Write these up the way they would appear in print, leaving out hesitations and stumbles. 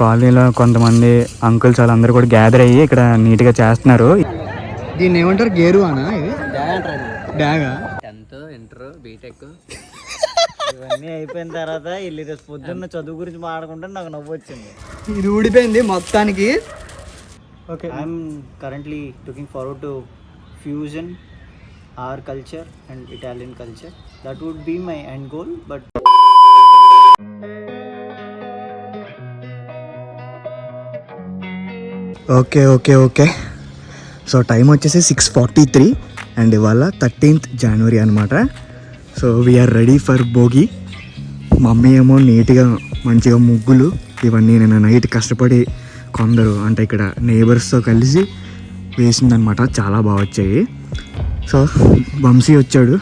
కాలనీలో కొంతమంది అంకుల్స్ వాళ్ళందరూ కూడా గ్యాదర్ అయ్యి ఇక్కడ నీట్గా చేస్తున్నారు. దీన్ని ఏమంటారు? గేరు అనా? ఇది డాగా. 10th ఇంటర్ బీటెక్ ఇవన్నీ అయిపోయిన తర్వాత వెళ్ళి రేపు పొద్దున్న చదువు గురించి మాట్లాడుకుంటే నాకు నవ్వు వచ్చింది. ఇది ఊడిపోయింది మొత్తానికి. Okay, I'm currently looking forward to fusion our culture and Italian culture. That would be my end goal, but okay. So time వచ్చేసి 6:43 అండ్ ఇవాళ 13th January అనమాట. So we are ready for Bhogi. Mummy ఏమో నీట్గా మంచిగా ముగ్గులు ఇవన్నీ నేను నైట్ కష్టపడి కొందరు అంటే ఇక్కడ నేబర్స్తో కలిసి వేసిందనమాట. చాలా బాగా వచ్చాయి. సో వంశీ వచ్చాడు,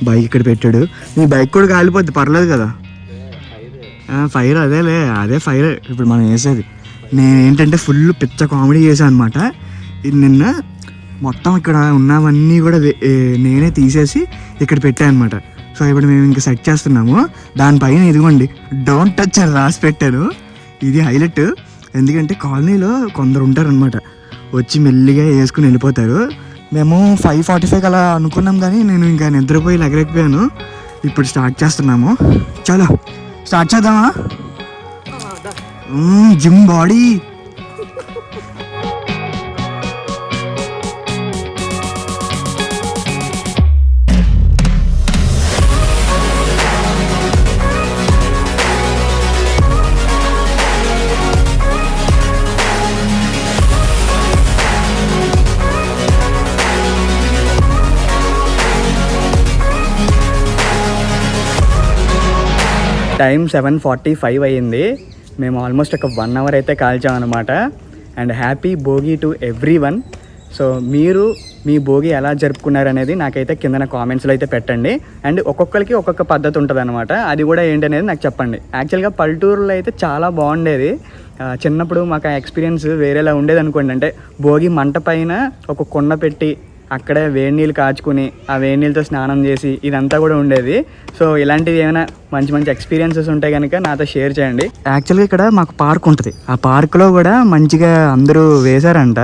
బైక్ ఇక్కడ పెట్టాడు. నీ బైక్ కూడా కాలిపోద్ది, పర్లేదు కదా. ఫైర్ అదే ఫైర్ ఇప్పుడు మనం వేసేది. నేను ఏంటంటే ఫుల్ పిచ్చ కామెడీ చేశాను అనమాట. ఇది నిన్న మొత్తం ఇక్కడ ఉన్నవన్నీ కూడా నేనే తీసేసి ఇక్కడ పెట్టాను అనమాట. సో ఇప్పుడు మేము ఇంకా సెట్ చేస్తున్నాము. దానిపైన ఇదిగోండి డోంట్ టచ్ అని రాసి పెట్టాను. ఇది హైలైట్. ఎందుకంటే కాలనీలో కొందరు ఉంటారనమాట, వచ్చి మెల్లిగా వేసుకుని వెళ్ళిపోతారు. మేము 5:45 అలా అనుకున్నాం, కానీ నేను ఇంకా నిద్రపోయి ఎగరెక్కిపోయాను. ఇప్పుడు స్టార్ట్ చేస్తున్నాము. చలో స్టార్ట్ చేద్దామా? Gym body. టైం 7:45 అయ్యింది. మేము ఆల్మోస్ట్ ఒక 1 hour అయితే కాల్చామన్నమాట. And happy Bhogi to everyone. So మీరు మీ భోగి ఎలా జరుపుకున్నారనేది నాకైతే కింద కామెంట్స్లో అయితే పెట్టండి. అండ్ ఒక్కొక్కరికి ఒక్కొక్క పద్ధతి ఉంటుంది అనమాట. అది కూడా ఏంటనేది నాకు చెప్పండి. యాక్చువల్గా పల్లెటూరులో అయితే చాలా బాగుండేది. చిన్నప్పుడు మాకు ఆ ఎక్స్పీరియన్స్ వేరేలా ఉండేది అనుకోండి. అంటే భోగి మంట పైన ఒక కుండ పెట్టి అక్కడే వేడి నీళ్ళు కాచుకుని ఆ వేడి నీళ్ళతో స్నానం చేసి ఇదంతా కూడా ఉండేది. సో ఇలాంటివి ఏమైనా మంచి మంచి ఎక్స్పీరియన్సెస్ ఉంటే కనుక నాతో షేర్ చేయండి. యాక్చువల్గా ఇక్కడ మాకు పార్క్ ఉంటుంది. ఆ పార్క్లో కూడా మంచిగా అందరూ వేశారంట.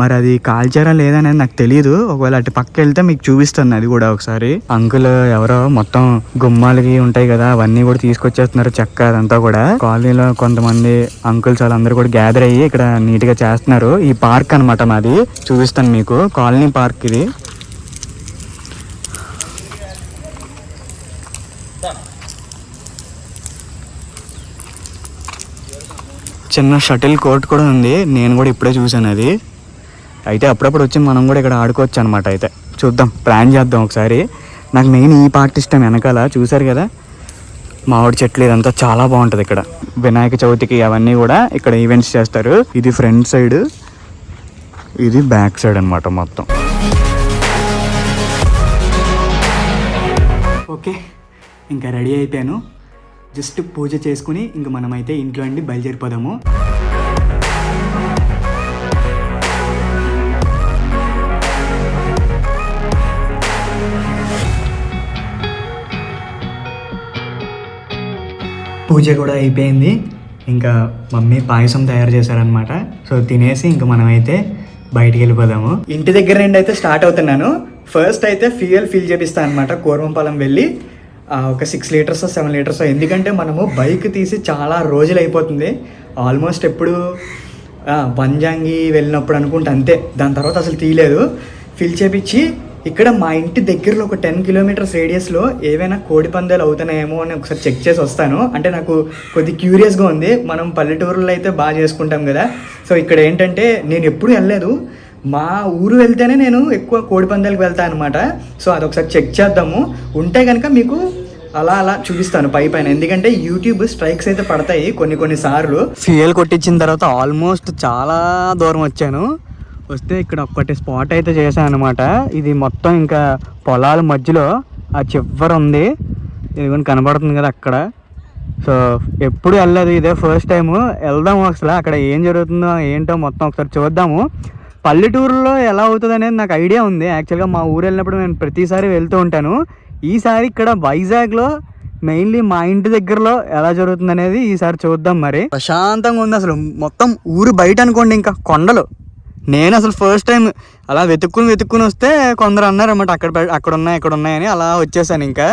మరి అది కాల్చారా లేదనేది నాకు తెలియదు. ఒకవేళ అటు పక్క వెళ్తే మీకు చూపిస్తాను అది కూడా ఒకసారి. అంకుల్ ఎవరో మొత్తం గుమ్మాలకి ఉంటాయి కదా, అవన్నీ కూడా తీసుకొచ్చేస్తున్నారు చెక్క అదంతా కూడా. కాలనీలో కొంతమంది అంకుల్స్ వాళ్ళందరూ కూడా గ్యాదర్ అయ్యి ఇక్కడ నీట్గా చేస్తున్నారు. ఈ పార్క్ అనమాట మాది, చూపిస్తాను మీకు. కాలనీ పార్క్ ఇది. చిన్న షటిల్ కోర్ట్ కూడా ఉంది. నేను కూడా ఇప్పుడే చూసాను అది. అయితే అప్పుడప్పుడు వచ్చి మనం కూడా ఇక్కడ ఆడుకోవచ్చు అనమాట. అయితే చూద్దాం, ప్లాన్ చేద్దాం ఒకసారి. నాకు మెయిన్ ఈ పార్ట్ ఇష్టం. వెనకాల చూసారు కదా మామిడి చెట్లు, ఇదంతా చాలా బాగుంటుంది ఇక్కడ. వినాయక చవితికి అవన్నీ కూడా ఇక్కడ ఈవెంట్స్ చేస్తారు. ఇది ఫ్రంట్ సైడ్, ఇది బ్యాక్ సైడ్ అనమాట మొత్తం. ఓకే, ఇంకా రెడీ అయిపోయాను. జస్ట్ పూజ చేసుకుని ఇంక మనమైతే ఇంట్లో అండి బయలుదేరిపోదాము. పూజ కూడా అయిపోయింది. ఇంకా మమ్మీ పాయసం తయారు చేశారనమాట. సో తినేసి ఇంక మనమైతే బయటికి వెళ్ళిపోదాము. ఇంటి దగ్గర నుండి అయితే స్టార్ట్ అవుతున్నాను. ఫస్ట్ అయితే ఫ్యూయల్ ఫిల్ చేపిస్తాను అనమాట. కూర్మంపాలెం వెళ్ళి ఒక 6 లీటర్స్ 7 లీటర్స్. ఎందుకంటే మనము బైక్ తీసి చాలా రోజులు అయిపోతుంది. ఆల్మోస్ట్ ఎప్పుడు పంజాంగి వెళ్ళినప్పుడు అనుకుంటే అంతే. దాని తర్వాత అసలు తీయలేదు. ఫిల్ చేపించి ఇక్కడ మా ఇంటి దగ్గరలో ఒక 10 kilometers రేడియస్లో ఏవైనా కోడి పందాలు అవుతున్నాయేమో అని ఒకసారి చెక్ చేసి వస్తాను. అంటే నాకు కొద్ది క్యూరియస్గా ఉంది. మనం పల్లెటూరులో అయితే బాగా చేసుకుంటాం కదా. సో ఇక్కడ ఏంటంటే నేను ఎప్పుడు వెళ్ళలేదు. మా ఊరు వెళ్తేనే నేను ఎక్కువ కోడి పందాలకు వెళ్తాను అనమాట. సో అదొకసారి చెక్ చేద్దాము. ఉంటే కనుక మీకు అలా చూపిస్తాను పైన. ఎందుకంటే యూట్యూబ్ స్ట్రైక్స్ అయితే పడతాయి కొన్ని సార్లు. ఫ్యూయల్ కొట్టించిన తర్వాత ఆల్మోస్ట్ చాలా దూరం వచ్చాను. వస్తే ఇక్కడ ఒక్కటి స్పాట్ అయితే చేశాను అనమాట. ఇది మొత్తం ఇంకా పొలాల మధ్యలో ఆ చివర ఉంది. ఇది కూడా కనబడుతుంది కదా అక్కడ. సో ఎప్పుడు వెళ్ళలేదు, ఇదే ఫస్ట్ టైము. వెళ్దాము అసలు అక్కడ ఏం జరుగుతుందో ఏంటో మొత్తం ఒకసారి చూద్దాము. పల్లెటూరులో ఎలా అవుతుంది అనేది నాకు ఐడియా ఉంది. యాక్చువల్గా మా ఊరు వెళ్ళినప్పుడు నేను ప్రతిసారి వెళ్తూ ఉంటాను. ఈసారి ఇక్కడ వైజాగ్లో మెయిన్లీ మా ఇంటి దగ్గరలో ఎలా జరుగుతుంది అనేది ఈసారి చూద్దాం. మరి ప్రశాంతంగా ఉంది అసలు, మొత్తం ఊరు బయట అనుకోండి, ఇంకా కొండలు. నేను అసలు ఫస్ట్ టైం అలా వెతుక్కుని వస్తే కొందరు అన్నారు అన్నమాట అక్కడ ఉన్నాయి ఇక్కడ ఉన్నాయని, అలా వచ్చేసాను. ఇంకా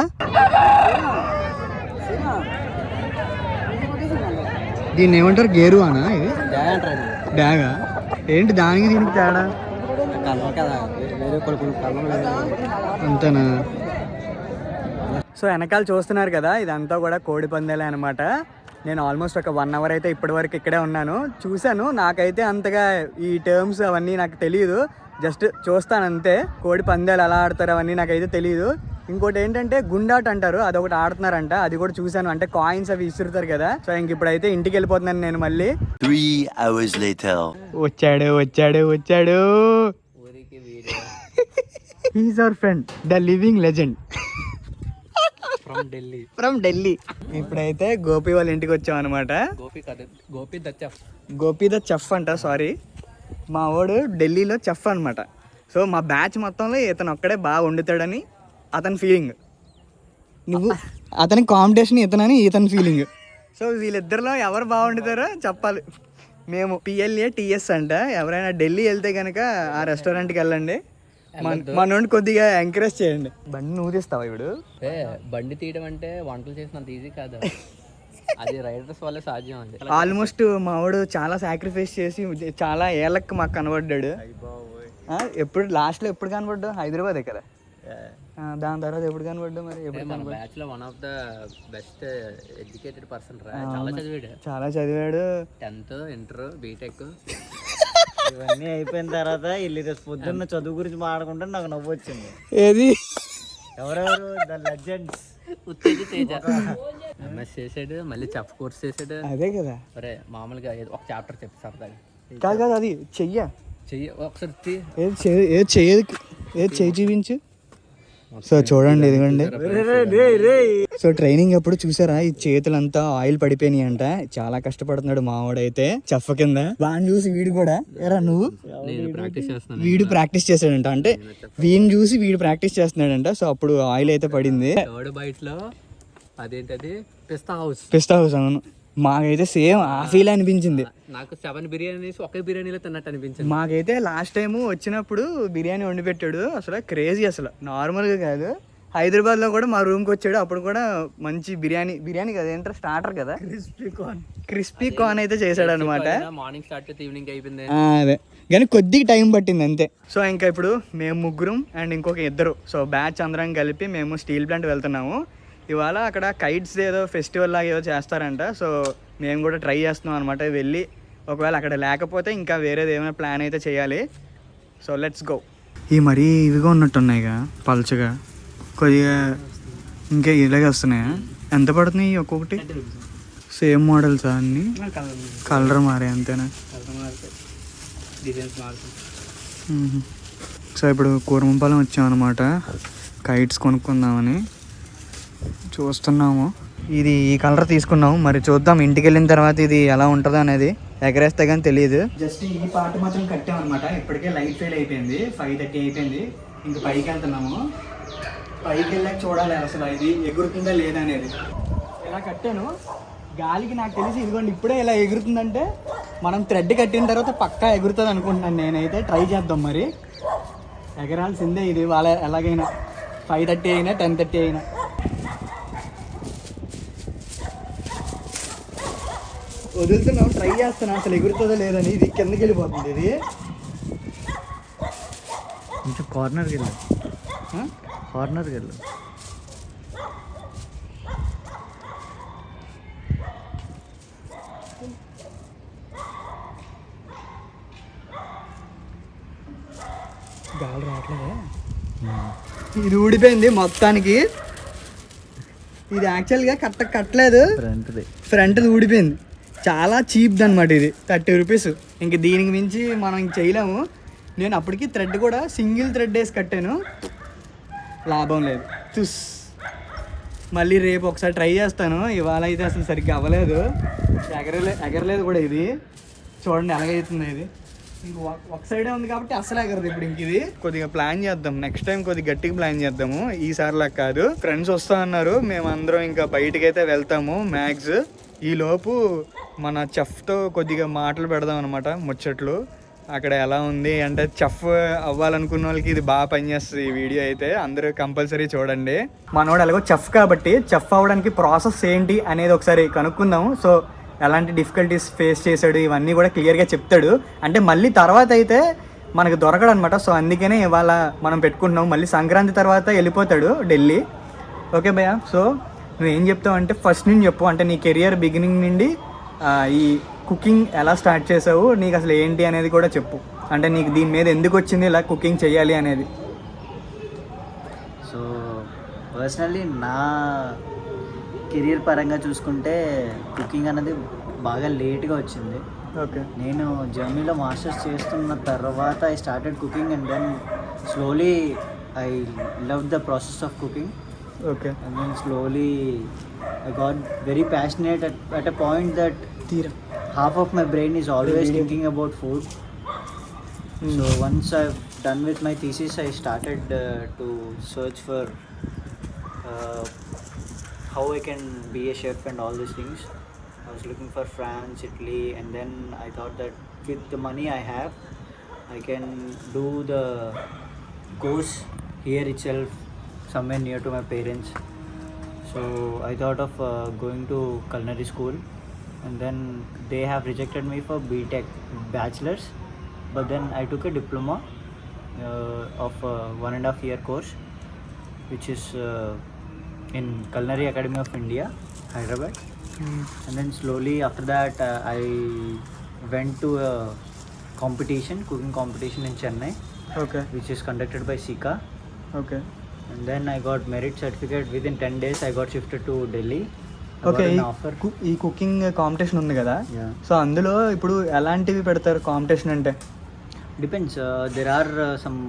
దీన్ని ఏమంటారు, గేరు అనా ఇది? బ్యాగా ఏంటి దానికి దీనికి తేడా? అంతేనా? సో వెనకాల చూస్తున్నారు కదా, ఇదంతా కూడా కోడి పందేలే అనమాట. నేను ఆల్మోస్ట్ ఒక 1 అవర్ అయితే ఇప్పటి వరకు ఇక్కడే ఉన్నాను, చూశాను. నాకైతే అంతగా ఈ టర్మ్స్ అవన్నీ నాకు తెలియదు, జస్ట్ చూస్తాను అంతే. కోడి పందేలు ఎలా ఆడతారు అవన్నీ నాకైతే తెలియదు. ఇంకోటి ఏంటంటే గుండాట్ అంటారు, అదొకటి ఆడుతున్నారంట, అది కూడా చూశాను. అంటే కాయిన్స్ అవి ఇస్తురుతారు కదా. సో ఇంక ఇప్పుడైతే ఇంటికి వెళ్ళిపోతున్నాను నేను మళ్ళీ. 3 hours later. వచ్చాడు he's our friend, the living legend from Delhi. ఇప్పుడైతే గోపి వాళ్ళ ఇంటికి వచ్చాం అనమాట. గోపి ద చెఫ్ అంట, సారీ, మా వాడు ఢిల్లీలో చెఫ్ అనమాట. సో మా బ్యాచ్ మొత్తంలో ఇతను ఒక్కడే బాగా వండుతాడని అతని ఫీలింగ్, నువ్వు అతని కాంపిటీషన్ ఇతనని ఇతని ఫీలింగ్. సో వీళ్ళిద్దరిలో ఎవరు బాగా వండుతారో చెప్పాలి. మేము PLA TS అంట. ఎవరైనా ఢిల్లీ వెళ్తే కనుక ఆ రెస్టారెంట్కి వెళ్ళండి, మనోడిని కొద్దిగా ఎంకరేజ్ చేయండి. బండి నువ్వు తీస్తావా? ఇప్పుడు బండి తీయడం అంటే వంటలు చేసినంత ఈజీ కాదు, అది రైడర్స్ వల్ల సాధ్యం. అండి ఆల్మోస్ట్ మావాడు చాలా సాక్రిఫైస్ చేసి చాలా ఏళ్ళకి మాకు కనబడ్డాడు. ఎప్పుడు లాస్ట్లో ఎప్పుడు కనబడ్డావు? హైదరాబాద్ కదా. దాని తర్వాత ఎప్పుడు కనబడ్డావు? మరి ఎప్పుడు బ్యాచ్ లో one of the best educated person రా. చాలా చదివాడు. 10th ఇంటర్ బీటెక్ ఇవన్నీ అయిపోయిన తర్వాత వెళ్ళి రేపు పొద్దున్న చదువు గురించి మాట్లాడుకుంటే నాకు నవ్వు వచ్చింది. ఏది? ఎవరెవరు ద లెజెండ్స్. ఎంఎస్ చేసాడు, మళ్ళీ చెఫ్ కోర్స్ చేసాడు. అదే కదా. అరే మామూలుగా ఒక చాప్టర్ చెప్పి సరదాగా కాదు అది చెయ్యి ఒకసారి ఏది చెయ్యి చూపించు. సో చూడండి, ఇదిగోండి. సో ట్రైనింగ్ అప్పుడు చూసారా, ఈ చేతులంతా ఆయిల్ పడిపోయినాయి అంట. చాలా కష్టపడుతున్నాడు మావాడైతే చెఫ్ కింద. వాడిని చూసి వీడు కూడా, ఎరా నువ్వు, వీడు ప్రాక్టీస్ చేశాడంట. అంటే వీడిని చూసి వీడు ప్రాక్టీస్ చేస్తున్నాడంట. సో అప్పుడు ఆయిల్ అయితే పడింది. థర్డ్ బైట్ లో అదేంటది పిస్తా హౌస్. అవును, మాకైతే సేమ్ ఆ ఫీల్ అనిపించింది. నాకు 7 బిర్యానీస్ ఒకే బిర్యానీలో తిన్నట్టు అనిపించింది. మాకైతే లాస్ట్ టైం వచ్చినప్పుడు బిర్యానీ వండి పెట్టాడు. అసలు క్రేజీ, అసలు నార్మల్గా కాదు. హైదరాబాద్లో కూడా మా రూమ్కి వచ్చాడు, అప్పుడు కూడా మంచి బిర్యానీ కదా, ఏంటంటే స్టార్టర్ కదా, క్రిస్పీ కార్న్ అయితే చేశాడు అనమాట. మార్నింగ్ స్టార్ట్ అయితే ఈవినింగ్ అయిపోయింది. అదే, కానీ కొద్దిగా టైం పట్టింది అంతే. సో ఇంకా ఇప్పుడు మేము ముగ్గురం అండ్ ఇంకొక ఇద్దరు, సో బ్యాచ్ అందరం కలిపి మేము స్టీల్ ప్లాంట్ వెళ్తున్నాము. ఇవాళ అక్కడ కైట్స్ ఏదో ఫెస్టివల్ లాగా ఏదో చేస్తారంట. సో మేము కూడా ట్రై చేస్తున్నాం అనమాట వెళ్ళి. ఒకవేళ అక్కడ లేకపోతే ఇంకా వేరేది ఏమైనా ప్లాన్ అయితే చేయాలి. So let's go. ఈ మరీ ఇవిగా ఉన్నట్టున్నాయిగా, పల్చగా కొద్దిగా, ఇంకా ఇలాగే వస్తున్నాయా? ఎంత పడుతున్నాయి ఒక్కొక్కటి? సేమ్ మోడల్సా అన్ని? కలర్ మారే అంతేనా? సో ఇప్పుడు కూరమంపాలెం వచ్చామన్నమాట, కైట్స్ కొనుక్కుందామని చూస్తున్నాము. ఇది ఈ కలర్ తీసుకున్నాము, మరి చూద్దాం ఇంటికి వెళ్ళిన తర్వాత ఇది ఎలా ఉంటుందో అనేది. ఎగరేస్తే కానీ తెలియదు. జస్ట్ ఈ పార్ట్ మాత్రం కట్టామన్నమాట. ఇప్పటికే లైట్ ఫెయిల్ అయిపోయింది, 5:30 అయిపోయింది. ఇంక పైకి వెళ్తున్నాము. పైకి వెళ్ళాక చూడాలి అసలు ఇది ఎగురుతుందా లేదా అనేది. ఇలా కట్టాను గాలికి, నాకు తెలిసి ఇదిగోండి ఇప్పుడే ఇలా ఎగురుతుందంటే మనం థ్రెడ్ కట్టిన తర్వాత పక్కా ఎగురుతుంది అనుకుంటున్నాను నేనైతే. ట్రై చేద్దాం మరి, ఎగరాల్సిందే ఇది వాళ్ళ ఎలాగైనా. 5:30 అయినా 10:30 అయినా. వదులుతున్నాం, ట్రై చేస్తున్నాం అసలు ఎగురుతుందో లేదని. ఇది కిందకి వెళ్ళిపోతుంది. ఇది కొంచెం కార్నర్కి వెళ్ళు. గాలి రావట్లేదే. ఇది ఊడిపోయింది మొత్తానికి. ఇది యాక్చువల్గా కట్టలేదు, ఫ్రంట్ ఊడిపోయింది. చాలా చీప్ది అనమాట ఇది, 30 రూపీస్. ఇంక దీనికి మించి మనం ఇంక చేయలేము. నేను అప్పటికి థ్రెడ్ కూడా సింగిల్ థ్రెడ్ వేసి కట్టాను, లాభం లేదు. మళ్ళీ రేపు ఒకసారి ట్రై చేస్తాను. ఇవాళ అయితే అసలు సరిగ్గా అవ్వలేదు, ఎగరలేదు కూడా. ఇది చూడండి ఎలాగైతుంది. ఇది ఒక సైడే ఉంది కాబట్టి అసలు ఎగరదు ఇప్పుడు ఇంక ఇది. కొద్దిగా ప్లాన్ చేద్దాం, నెక్స్ట్ టైం కొద్దిగా గట్టిగా ప్లాన్ చేద్దాము, ఈసారిలా కాదు. ఫ్రెండ్స్ వస్తా అన్నారు, మేమందరం ఇంకా బయటకైతే వెళ్తాము మ్యాక్స్. ఈ లోపు మన చెఫ్తో కొద్దిగా మాటలు పెడదాం అనమాట, ముచ్చట్లు. అక్కడ ఎలా ఉంది అంటే చెఫ్ అవ్వాలనుకున్న వాళ్ళకి ఇది బాగా పనిచేస్తుంది ఈ వీడియో అయితే, అందరూ కంపల్సరీ చూడండి. మనోడు ఎలాగో చెఫ్ కాబట్టి చెఫ్ అవ్వడానికి ప్రాసెస్ ఏంటి అనేది ఒకసారి కనుక్కుందాము. సో ఎలాంటి డిఫికల్టీస్ ఫేస్ చేశాడు ఇవన్నీ కూడా క్లియర్గా చెప్తాడు. అంటే మళ్ళీ తర్వాత అయితే మనకు దొరకడు అనమాట. సో అందుకనే ఇవాళ మనం పెట్టుకుంటున్నాం. మళ్ళీ సంక్రాంతి తర్వాత వెళ్ళిపోతాడు ఢిల్లీ. ఓకే భయ్యా, సో నువ్వేం చెప్తావు అంటే ఫస్ట్ నుంచి చెప్పు. అంటే నీ కెరియర్ బిగినింగ్ నుండి ఈ కుకింగ్ ఎలా స్టార్ట్ చేసావు, నీకు అసలు ఏంటి అనేది కూడా చెప్పు. అంటే నీకు దీని మీద ఎందుకు వచ్చింది ఇలా కుకింగ్ చేయాలి అనేది. సో పర్సనల్లీ నా కెరియర్ పరంగా చూసుకుంటే కుకింగ్ అనేది బాగా లేట్గా వచ్చింది. ఓకే. నేను జర్మనీలో మాస్టర్స్ చేస్తున్న తర్వాత I started cooking and then slowly I love the process of cooking. Okay. And then slowly I got very passionate at a point that half of my brain is always thinking about food. So once I've done with my thesis, I started to search for how I can be a chef and all these things. I was looking for France, Italy, and then I thought that with the money I have, I can do the course here itself, somewhere near to my parents. So I thought of going to culinary school, and then they have rejected me for BTech bachelor's, but then I took a diploma of a 1.5 year course, which is in Culinary Academy of India, Hyderabad. And then slowly after that I went to a competition, cooking competition in Chennai, okay. which is conducted by Sika. Okay. And then I got merit certificate. Within 10 days I got shifted to Delhi. I okay. got an offer. ఈ cooking competition ఉంది కదా, Yeah. So అందులో ఇప్పుడు ఎలాంటివి పెడతారు competition అంటే? Depends. There are some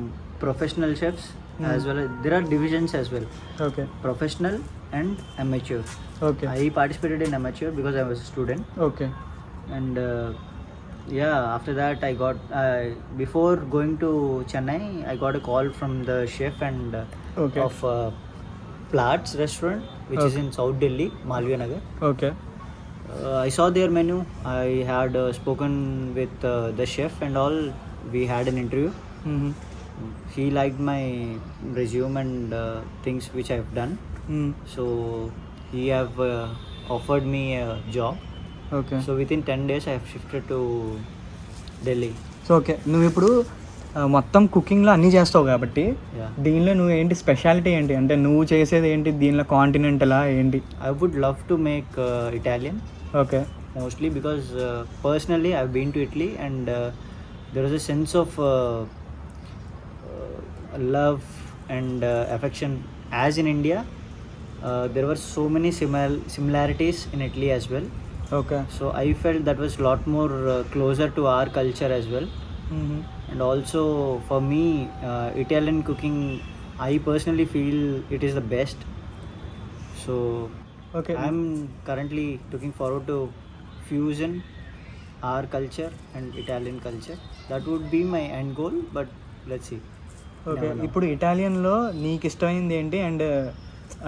professional chefs as well as there are divisions as well. Okay. Professional and amateur. Okay. I participated in amateur because I was a student. Okay. And yeah, after that I got before going to Chennai I got a call from the chef and Okay. of Plat's restaurant, which is Okay. in South Delhi, Malviya Nagar. Okay. I saw their menu. I had spoken with the chef and all. We had an interview. Hmm. He liked my resume and things which I've done. Hmm. So he have offered me a job. Okay. So within 10 days I have shifted to Delhi. So okay, నువ్వు ఇప్పుడు మొత్తం కుకింగ్లో అన్నీ చేస్తావు కాబట్టి Yeah. దీనిలో నువ్వు ఏంటి speciality ఏంటి, అంటే నువ్వు చేసేది ఏంటి దీనిలో, కాంటినెంటలా ఏంటి? I would love to make Italian okay. mostly because personally I've been to Italy and there is a sense of love and affection as in India. There were so many similarities in Italy as well. Okay. So I felt that was a lot more closer to our culture as well. Hmm. And also for me Italian cooking, I personally feel it is the best. So okay. I'm currently looking forward to fusion our culture and Italian culture. That would be my end goal, but let's see. Okay. Never know. ఇప్పుడు ఇటాలియన్లో నీకు ఇష్టమైంది ఏంటి, and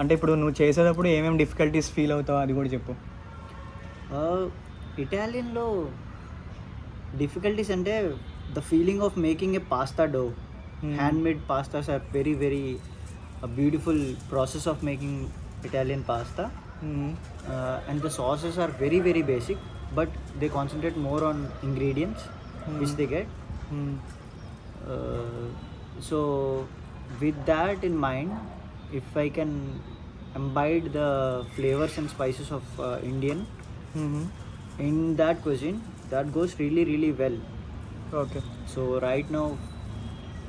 అంటే ఇప్పుడు నువ్వు చేసేటప్పుడు ఏమేమి difficulties feel అవుతావు అది కూడా చెప్పు. ఇటాలియన్లో డిఫికల్టీస్ అంటే the feeling of making a pasta dough. Handmade pastas are very very beautiful process of making Italian pasta. And the sauces are very very basic, but they concentrate more on ingredients which they get. So with that in mind, if I can imbibe the flavors and spices of Indian in that cuisine, that goes really really well. Okay. So right now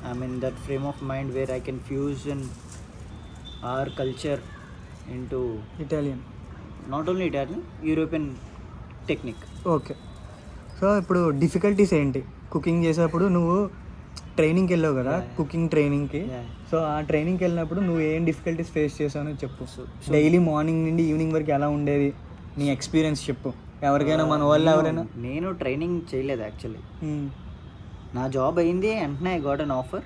I'm in that frame of mind where I can fusion our culture into Italian. not only Italian, European technique. Okay. So ఇప్పుడు difficulties ఏంటి cooking చేసేటప్పుడు? నువ్వు ట్రైనింగ్కి వెళ్ళావు కదా, Yeah. Cooking ట్రైనింగ్కి. Yeah. So ఆ ట్రైనింగ్కి వెళ్ళినప్పుడు నువ్వు ఏం డిఫికల్టీస్ ఫేస్ చేసావో చెప్పు. So డైలీ మార్నింగ్ నుండి ఈవినింగ్ వరకు ఎలా ఉండేది నీ ఎక్స్పీరియన్స్ చెప్పు. ఎవరికైనా మన వాళ్ళు ఎవరైనా. నేను ట్రైనింగ్ చేయలేదు యాక్చువల్లీ. నా జాబ్ అయింది వెంటనే I got an offer.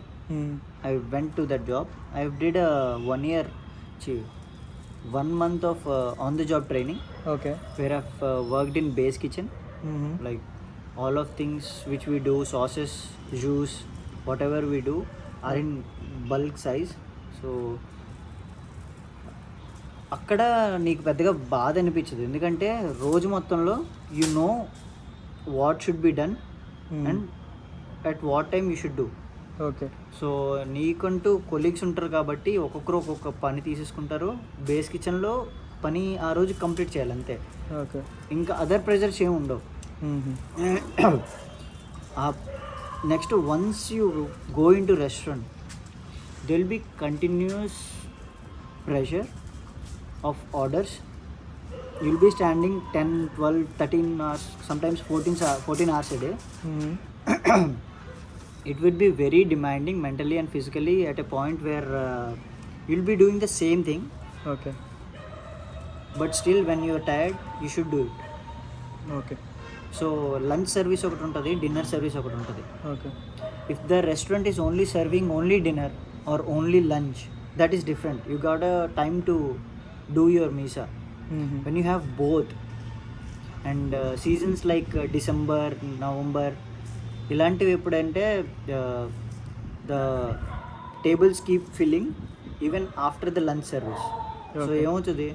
I went to that job. I did a 1 month of on-the-job training okay. where I've worked in base kitchen. Like all of things which we do, sauces, juice, whatever we do are in bulk size. So అక్కడ నీకు పెద్దగా బాధ అనిపించదు, ఎందుకంటే రోజు మొత్తంలో you know what should be done and at what time you should do. Okay. So నీకంటూ colleagues ఉంటారు కాబట్టి ఒక్కొక్కరు ఒక్కొక్క పని తీసేసుకుంటారు. బేస్ కిచెన్లో పని ఆ రోజు కంప్లీట్ చేయాలి అంతే. ఓకే. ఇంకా అదర్ ప్రెజర్స్ ఏమి ఉండవు. Next once you go in to restaurant there'll will be continuous pressure of orders. You will be standing 10, 12, 13 hours, sometimes 14 hours a day. It would be very demanding mentally and physically at a point where you'll be doing the same thing. Okay. But still when you're tired, you should do it. Okay. So lunch service ఒకటి ఉంటుంది, dinner service ఒకటి ఉంటుంది. Okay. If the restaurant is only serving only dinner or only lunch, that is different. You got a time to do your misa. When you have both and seasons like December, November, ఇలాంటివి ఎప్పుడంటే the tables keep filling even after the lunch service. So ఏమవుతుంది,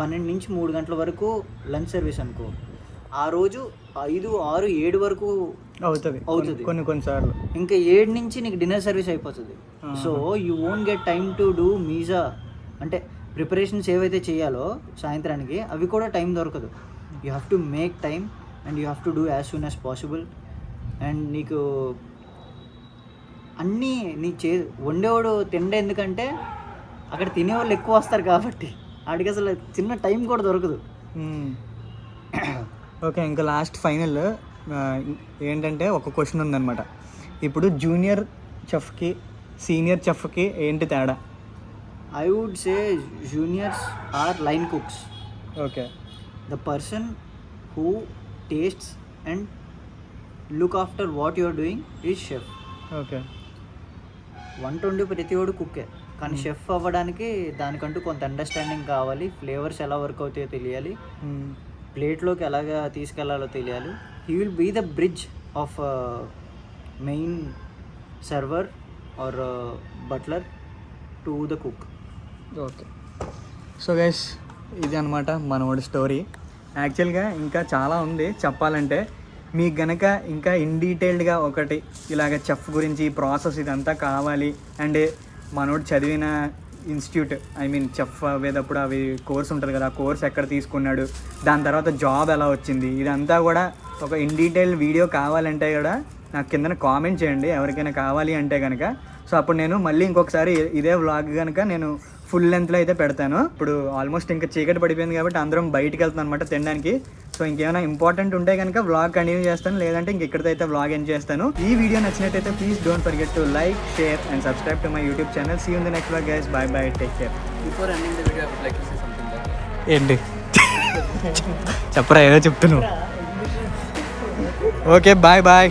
12 నుంచి 3 గంటల వరకు lunch service అనుకో, ఆ రోజు 5, 6, 7 వరకు అవుతుంది కొన్నిసార్లు. ఇంకా 7 నుంచి నీకు డిన్నర్ సర్వీస్ అయిపోతుంది. So you won't get time to do మీజా, అంటే ప్రిపరేషన్స్ ఏవైతే చేయాలో సాయంత్రానికి అవి కూడా టైం దొరకదు. You have to make time and you have to do as soon as possible. And నీకు అన్నీ నీ వండేవాడు తిండే, ఎందుకంటే అక్కడ తినేవాళ్ళు ఎక్కువ వస్తారు కాబట్టి ఆడికి అసలు చిన్న టైం కూడా దొరకదు. ఓకే. ఇంకా లాస్ట్ ఫైనల్ ఏంటంటే ఒక క్వశ్చన్ ఉందన్నమాట. ఇప్పుడు జూనియర్ చెఫ్కి సీనియర్ చెఫ్కి ఏంటి తేడా? I would say juniors are line cooks. Okay. The person who tastes and look after what you are doing is chef. Okay. వంట వండి ప్రతి వాడు కుక్కే, కానీ షెఫ్ అవ్వడానికి దానికంటూ కొంత అండర్స్టాండింగ్ కావాలి. ఫ్లేవర్స్ ఎలా వర్క్ అవుతాయో తెలియాలి, ప్లేట్లోకి ఎలాగా తీసుకెళ్లాలో తెలియాలి. He will be the bridge of main server or butler to the cook. Okay. So guys, ఇది అనమాట మనోడి స్టోరీ. యాక్చువల్గా ఇంకా చాలా ఉంది చెప్పాలంటే. మీకు గనక ఇంకా ఇన్ డీటెయిల్డ్గా ఒకటి ఇలాగ చెఫ్ గురించి ప్రాసెస్ ఇదంతా కావాలి అండ్ మనోడు చదివిన ఇన్స్టిట్యూట్, ఐ మీన్ చెఫ్ అయ్యేటప్పుడు అవి కోర్స్ ఉంటుంది కదా, ఆ కోర్స్ ఎక్కడ తీసుకున్నాడు, దాని తర్వాత జాబ్ ఎలా వచ్చింది, ఇదంతా కూడా ఒక ఇన్ డీటెయిల్ వీడియో కావాలంటే కూడా నాకు కింద కామెంట్ చేయండి ఎవరికైనా కావాలి అంటే కనుక. సో అప్పుడు నేను మళ్ళీ ఇంకొకసారి ఇదే వ్లాగ్ కనుక నేను ఫుల్ లెంత్లో అయితే పెడతాను. ఇప్పుడు ఆల్మోస్ట్ ఇంకా చీకటి పడిపోయింది కాబట్టి అందరం బయటికి వెళ్తాం అనమాట తినడానికి. సో ఇంకేమైనా ఇంపార్టెంట్ ఉంటే కనుక వ్లాగ్ కంటిన్యూ చేస్తాను, లేదంటే ఇంకెక్కడితో అయితే వ్లాగ్ ఎండ్ చేస్తాను. ఈ వీడియో నచ్చినట్టయితే please don't forget to like, share and subscribe to my YouTube channel. See you in the next vlog guys. Bye bye, take care. Before ending the video, I would like to say something that ఏంటి చెప్పరా, ఏదో చెప్తున్నావు. Okay, bye bye.